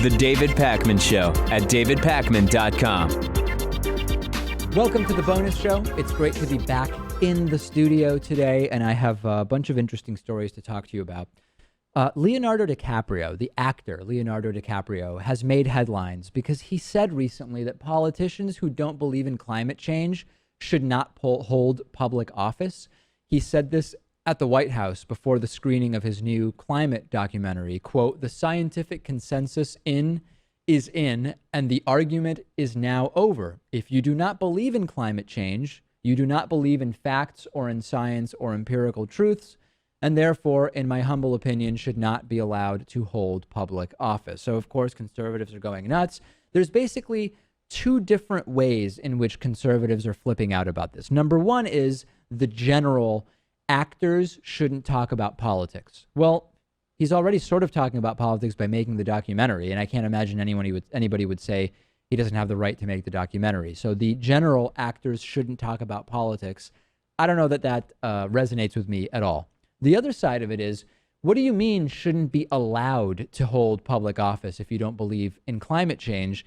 The David Pakman Show at davidpakman.com. Welcome to the bonus show. It's great to be back in the studio today, and I have a bunch of interesting stories to talk to you about. Leonardo DiCaprio, the actor Leonardo DiCaprio, has made headlines because he said recently that politicians who don't believe in climate change should not hold public office. He said this at the White House before the screening of his new climate documentary. Quote, "The scientific consensus is in, and the argument is now over. If you do not believe in climate change, you do not believe in facts or in science or empirical truths, and therefore, in my humble opinion, should not be allowed to hold public office." So, of course, conservatives are going nuts. There's basically two different ways in which conservatives are flipping out about this. Number one is the general actors shouldn't talk about politics. Well, he's already sort of talking about politics by making the documentary, and I can't imagine anybody would say he doesn't have the right to make the documentary. So the general actors shouldn't talk about politics. I don't know that resonates with me at all. The other side of it is, what do you mean shouldn't be allowed to hold public office if you don't believe in climate change?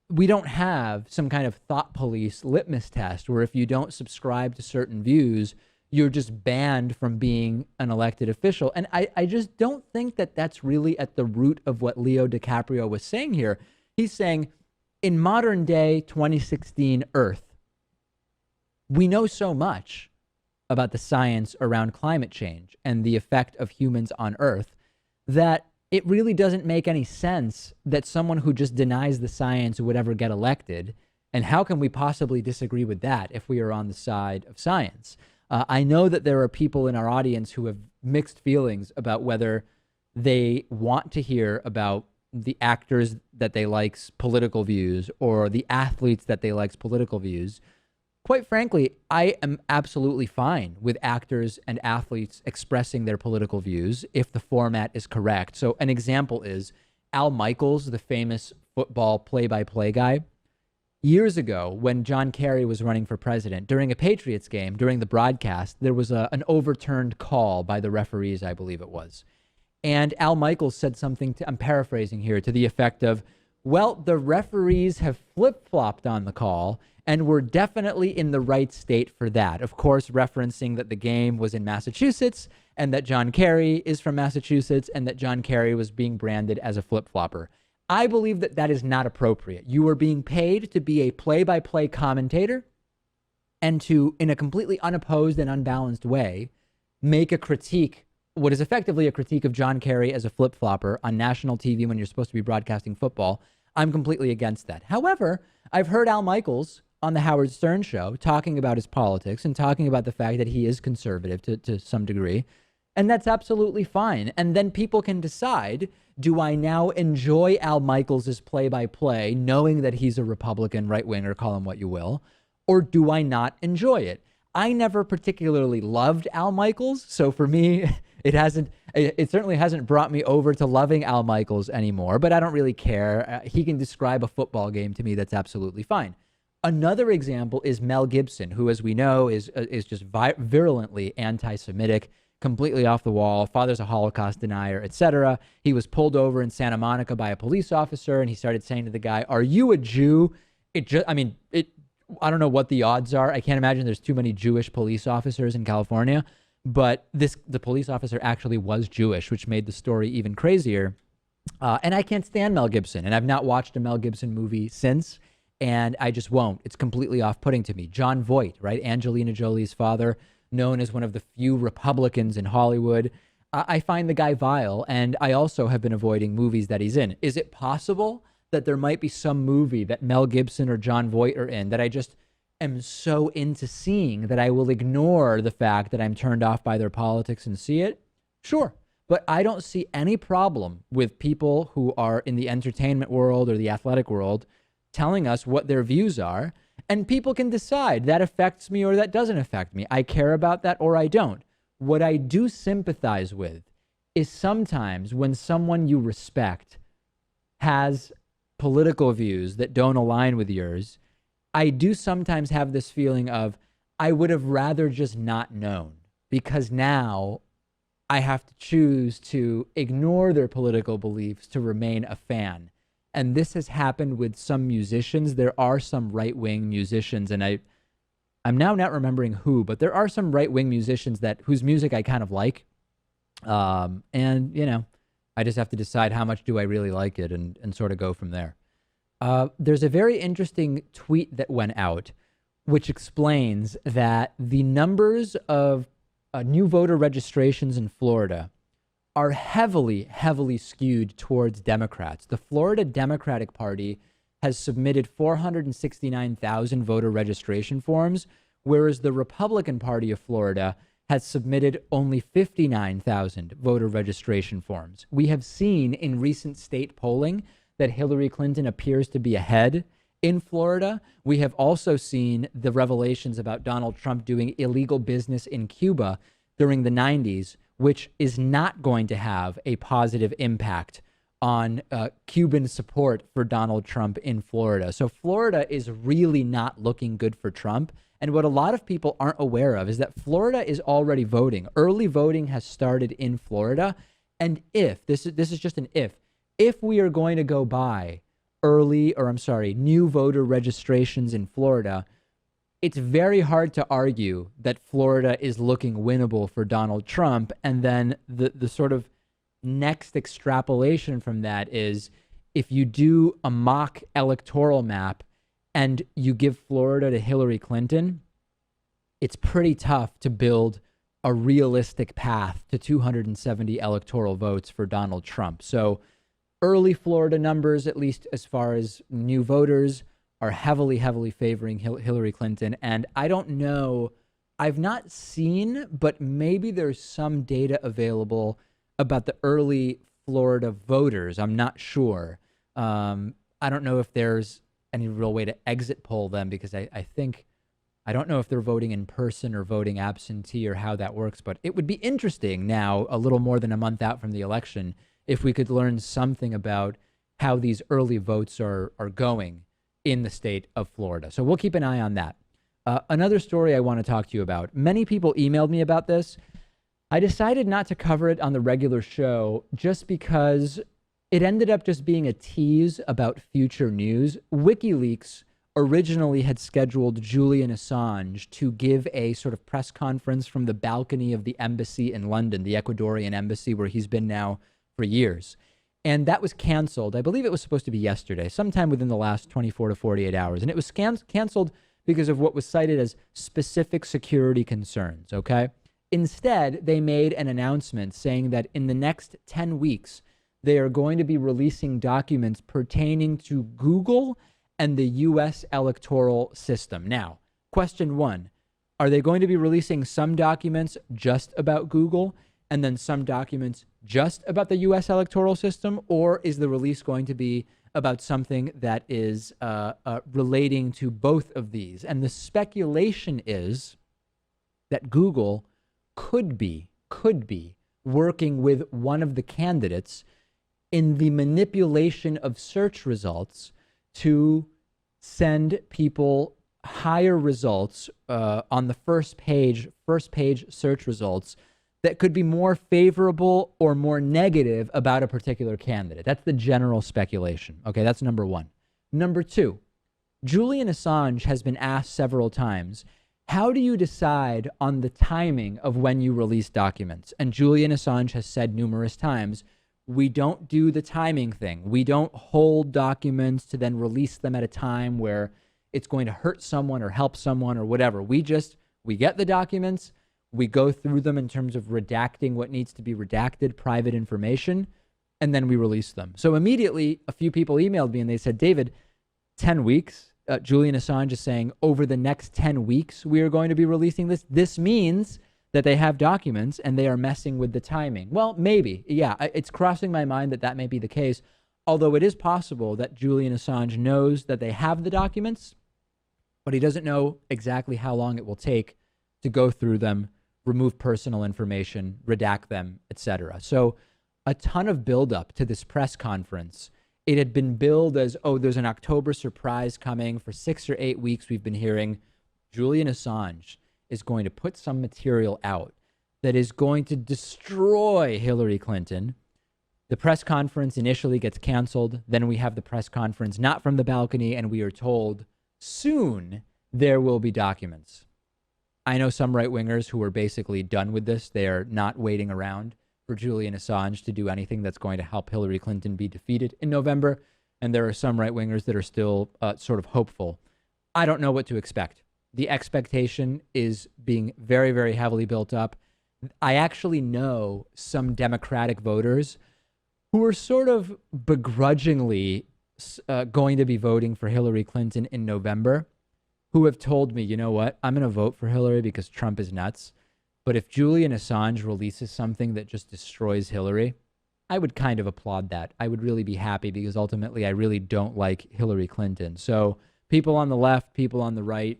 We don't have some kind of thought police litmus test where if you don't subscribe to certain views, you're just banned from being an elected official. And I just don't think that that's really at the root of what Leo DiCaprio was saying here. He's saying, in modern day 2016 Earth, we know so much about the science around climate change and the effect of humans on Earth that it really doesn't make any sense that someone who just denies the science would ever get elected. And how can we possibly disagree with that if we are on the side of science? I know that there are people in our audience who have mixed feelings about whether they want to hear about the actors that they like's political views or the athletes that they like's political views. Quite frankly, I am absolutely fine with actors and athletes expressing their political views if the format is correct. So an example is Al Michaels, the famous football play-by-play guy. Years ago, when John Kerry was running for president, during a Patriots game, during the broadcast, there was an overturned call by the referees, I believe it was. And Al Michaels said something, I'm paraphrasing here, to the effect of, well, the referees have flip-flopped on the call, and we're definitely in the right state for that. Of course, referencing that the game was in Massachusetts, and that John Kerry is from Massachusetts, and that John Kerry was being branded as a flip-flopper. I believe that that is not appropriate. You are being paid to be a play-by-play commentator and to, in a completely unopposed and unbalanced way, make a critique, what is effectively a critique of John Kerry as a flip-flopper on national TV when you're supposed to be broadcasting football. I'm completely against that. However, I've heard Al Michaels on the Howard Stern show talking about his politics and talking about the fact that he is conservative to some degree, and that's absolutely fine. And then people can decide, do I now enjoy Al Michaels' play-by-play, knowing that he's a Republican right-winger, call him what you will, or do I not enjoy it? I never particularly loved Al Michaels, so for me, it certainly hasn't brought me over to loving Al Michaels anymore, but I don't really care. He can describe a football game to me, that's absolutely fine. Another example is Mel Gibson, who, as we know, is just virulently anti-Semitic, completely off the wall, father's a Holocaust denier, etc. He was pulled over in Santa Monica by a police officer, and he started saying to the guy, "Are you a Jew?" I don't know what the odds are. I can't imagine there's too many Jewish police officers in California, but the police officer actually was Jewish, which made the story even crazier. And I can't stand Mel Gibson, and I've not watched a Mel Gibson movie since, and I just won't. It's completely off-putting to me. Jon Voight, right? Angelina Jolie's father, known as one of the few Republicans in Hollywood. I find the guy vile, and I also have been avoiding movies that he's in. Is it possible that there might be some movie that Mel Gibson or Jon Voight are in that I just am so into seeing that I will ignore the fact that I'm turned off by their politics and see it? Sure. But I don't see any problem with people who are in the entertainment world or the athletic world telling us what their views are, and people can decide that affects me or that doesn't affect me. I care about that or I don't. What I do sympathize with is sometimes when someone you respect has political views that don't align with yours, I do sometimes have this feeling of, I would have rather just not known, because now I have to choose to ignore their political beliefs to remain a fan. And this has happened with some musicians. There are some right-wing musicians, and I'm now not remembering who, but there are some right-wing musicians whose music I kind of like. And, I just have to decide how much do I really like it and sort of go from there. There's a very interesting tweet that went out which explains that the numbers of new voter registrations in Florida are heavily, heavily skewed towards Democrats. The Florida Democratic Party has submitted 469,000 voter registration forms, whereas the Republican Party of Florida has submitted only 59,000 voter registration forms. We have seen in recent state polling that Hillary Clinton appears to be ahead in Florida. We have also seen the revelations about Donald Trump doing illegal business in Cuba during the 90s, which is not going to have a positive impact on Cuban support for Donald Trump in Florida. So Florida is really not looking good for Trump. And what a lot of people aren't aware of is that Florida is already voting. Early voting has started in Florida. And if, this is just an if we are going to go by new voter registrations in Florida, it's very hard to argue that Florida is looking winnable for Donald Trump. And then the sort of next extrapolation from that is if you do a mock electoral map and you give Florida to Hillary Clinton, it's pretty tough to build a realistic path to 270 electoral votes for Donald Trump. So early Florida numbers, at least as far as new voters, are heavily, heavily favoring Hillary Clinton. And I don't know, I've not seen, but maybe there's some data available about the early Florida voters. I'm not sure. I don't know if there's any real way to exit poll them because I don't know if they're voting in person or voting absentee or how that works, but it would be interesting now, a little more than a month out from the election, if we could learn something about how these early votes are going in the state of Florida. So we'll keep an eye on that. Another story I want to talk to you about. Many people emailed me about this. I decided not to cover it on the regular show just because it ended up just being a tease about future news. WikiLeaks originally had scheduled Julian Assange to give a sort of press conference from the balcony of the embassy in London, the Ecuadorian embassy where he's been now for years. And that was canceled. I believe it was supposed to be yesterday, sometime within the last 24 to 48 hours. And it was canceled because of what was cited as specific security concerns, okay? Instead, they made an announcement saying that in the next 10 weeks, they are going to be releasing documents pertaining to Google and the U.S. electoral system. Now, question one, are they going to be releasing some documents just about Google and then some documents just about the U.S. electoral system? Or is the release going to be about something that is relating to both of these? And the speculation is that Google could be working with one of the candidates in the manipulation of search results to send people higher results on the first page search results that could be more favorable or more negative about a particular candidate. That's the general speculation. Okay, that's number one. Number two, Julian Assange has been asked several times, how do you decide on the timing of when you release documents? And Julian Assange has said numerous times, we don't do the timing thing. We don't hold documents to then release them at a time where it's going to hurt someone or help someone or whatever. We get the documents, we go through them in terms of redacting what needs to be redacted, private information, and then we release them. So immediately, a few people emailed me and they said, David, 10 weeks, Julian Assange is saying over the next 10 weeks, we are going to be releasing this. This means that they have documents and they are messing with the timing. Well, maybe. Yeah, it's crossing my mind that that may be the case, although it is possible that Julian Assange knows that they have the documents, but he doesn't know exactly how long it will take to go through them, remove personal information, redact them, etc. So a ton of buildup to this press conference. It had been billed as, oh, there's an October surprise coming. For 6 or 8 weeks, we've been hearing Julian Assange is going to put some material out that is going to destroy Hillary Clinton. The press conference initially gets canceled. Then we have the press conference not from the balcony, and we are told soon there will be documents. I know some right-wingers who are basically done with this. They are not waiting around for Julian Assange to do anything that's going to help Hillary Clinton be defeated in November. And there are some right-wingers that are still sort of hopeful. I don't know what to expect. The expectation is being very, very heavily built up. I actually know some Democratic voters who are sort of begrudgingly going to be voting for Hillary Clinton in November, who have told me, you know what, I'm going to vote for Hillary because Trump is nuts. But if Julian Assange releases something that just destroys Hillary, I would kind of applaud that. I would really be happy because ultimately I really don't like Hillary Clinton. So people on the left, people on the right,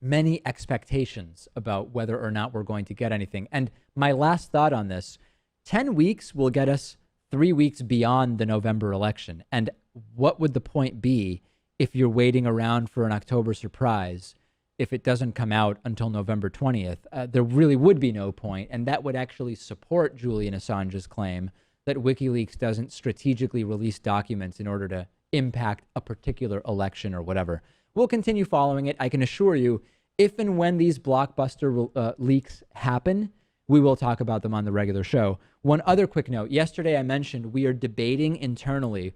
many expectations about whether or not we're going to get anything. And my last thought on this, 10 weeks will get us 3 weeks beyond the November election. And what would the point be if you're waiting around for an October surprise if it doesn't come out until November 20th? There really would be no point. And that would actually support Julian Assange's claim that WikiLeaks doesn't strategically release documents in order to impact a particular election or whatever. We'll continue following it. I can assure you, if and when these blockbuster leaks happen, we will talk about them on the regular show. One other quick note. Yesterday I mentioned we are debating internally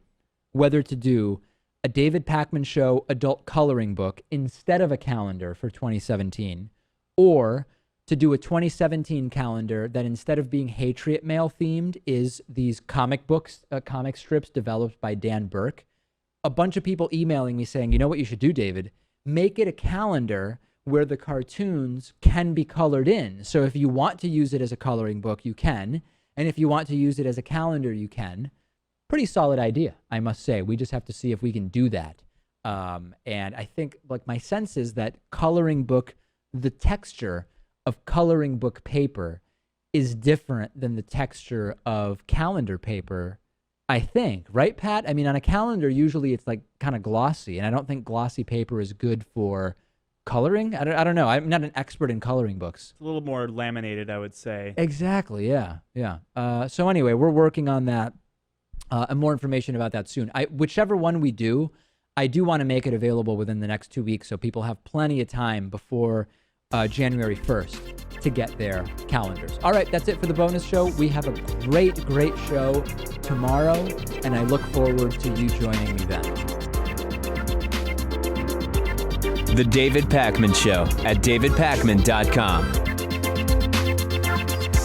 whether to do a David Pakman Show adult coloring book instead of a calendar for 2017, or to do a 2017 calendar that instead of being Patriot Mail themed is these comic books, comic strips developed by Dan Burke. A bunch of people emailing me saying, you know what you should do, David? Make it a calendar where the cartoons can be colored in. So if you want to use it as a coloring book, you can. And if you want to use it as a calendar, you can. Pretty solid idea, I must say. We just have to see if we can do that. And I think, like, my sense is that coloring book, the texture of coloring book paper is different than the texture of calendar paper, I think. Right, Pat? I mean, on a calendar, usually it's like kind of glossy, and I don't think glossy paper is good for coloring. I don't know. I'm not an expert in coloring books. It's a little more laminated, I would say. Exactly, yeah. So anyway, we're working on that. And more information about that soon. Whichever one we do, I do want to make it available within the next 2 weeks so people have plenty of time before January 1st to get their calendars. All right, that's it for the bonus show. We have a great show tomorrow, and I look forward to you joining me then. The David Pakman Show at davidpakman.com.